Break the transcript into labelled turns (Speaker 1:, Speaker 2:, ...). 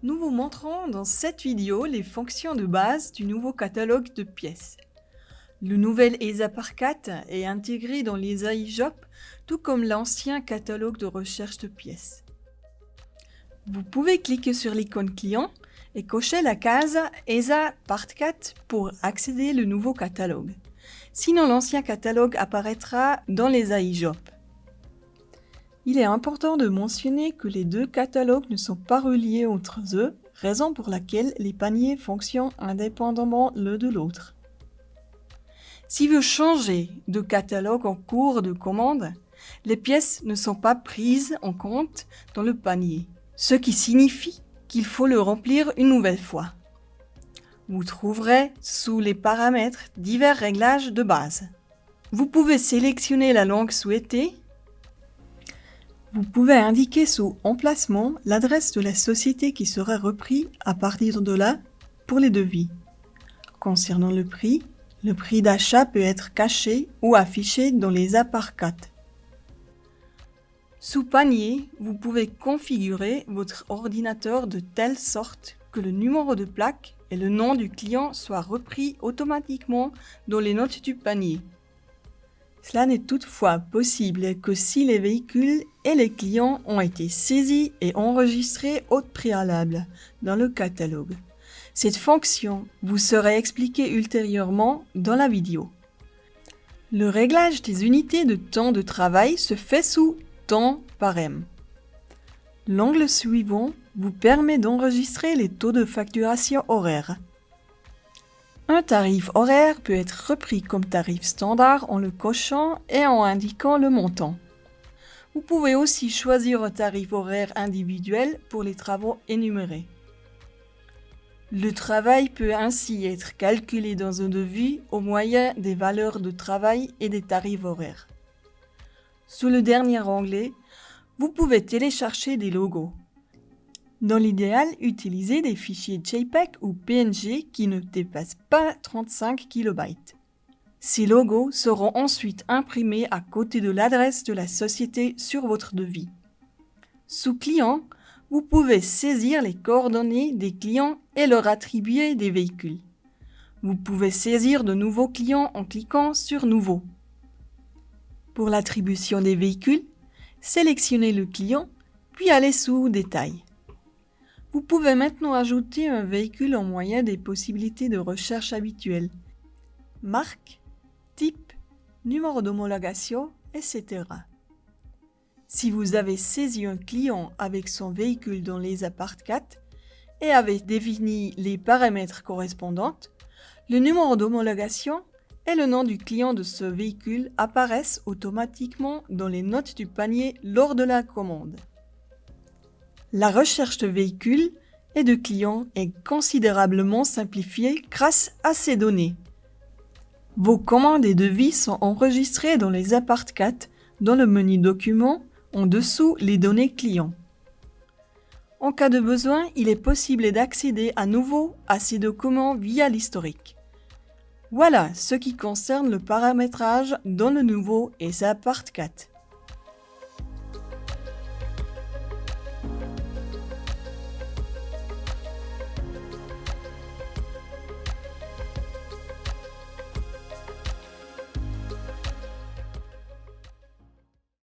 Speaker 1: Nous vous montrons dans cette vidéo les fonctions de base du nouveau catalogue de pièces. Le nouvel ESA par 4 est intégré dans l'ESA iJob, tout comme l'ancien catalogue de recherche de pièces. Vous pouvez cliquer sur l'icône client et cocher la case ESA Part 4 pour accéder au nouveau catalogue. Sinon, l'ancien catalogue apparaîtra dans l'ESA iJob. Il est important de mentionner que les deux catalogues ne sont pas reliés entre eux, raison pour laquelle les paniers fonctionnent indépendamment l'un de l'autre. Si vous changez de catalogue en cours de commande, les pièces ne sont pas prises en compte dans le panier, ce qui signifie qu'il faut le remplir une nouvelle fois. Vous trouverez sous les paramètres divers réglages de base. Vous pouvez sélectionner la langue souhaitée. Vous pouvez indiquer sous Emplacement l'adresse de la société qui sera reprise à partir de là pour les devis. Concernant le prix d'achat peut être caché ou affiché dans les APAR4. Sous Panier, vous pouvez configurer votre ordinateur de telle sorte que le numéro de plaque et le nom du client soient repris automatiquement dans les notes du panier. Cela n'est toutefois possible que si les véhicules et les clients ont été saisis et enregistrés au préalable dans le catalogue. Cette fonction vous sera expliquée ultérieurement dans la vidéo. Le réglage des unités de temps de travail se fait sous Temps par M. L'angle suivant vous permet d'enregistrer les taux de facturation horaire. Un tarif horaire peut être repris comme tarif standard en le cochant et en indiquant le montant. Vous pouvez aussi choisir un tarif horaire individuel pour les travaux énumérés. Le travail peut ainsi être calculé dans un devis au moyen des valeurs de travail et des tarifs horaires. Sous le dernier onglet, vous pouvez télécharger des logos. Dans l'idéal, utilisez des fichiers JPEG ou PNG qui ne dépassent pas 35 KB. Ces logos seront ensuite imprimés à côté de l'adresse de la société sur votre devis. Sous Client, vous pouvez saisir les coordonnées des clients et leur attribuer des véhicules. Vous pouvez saisir de nouveaux clients en cliquant sur Nouveau. Pour l'attribution des véhicules, sélectionnez le client, puis allez sous Détails. Vous pouvez maintenant ajouter un véhicule en moyen des possibilités de recherche habituelles. Marque, type, numéro d'homologation, etc. Si vous avez saisi un client avec son véhicule dans l'ESA Part 4 et avez défini les paramètres correspondants, le numéro d'homologation et le nom du client de ce véhicule apparaissent automatiquement dans les notes du panier lors de la commande. La recherche de véhicules et de clients est considérablement simplifiée grâce à ces données. Vos commandes et devis sont enregistrés dans les APAR4 dans le menu Documents, en dessous les données clients. En cas de besoin, il est possible d'accéder à nouveau à ces documents via l'historique. Voilà ce qui concerne le paramétrage dans le nouveau ESA Part 4.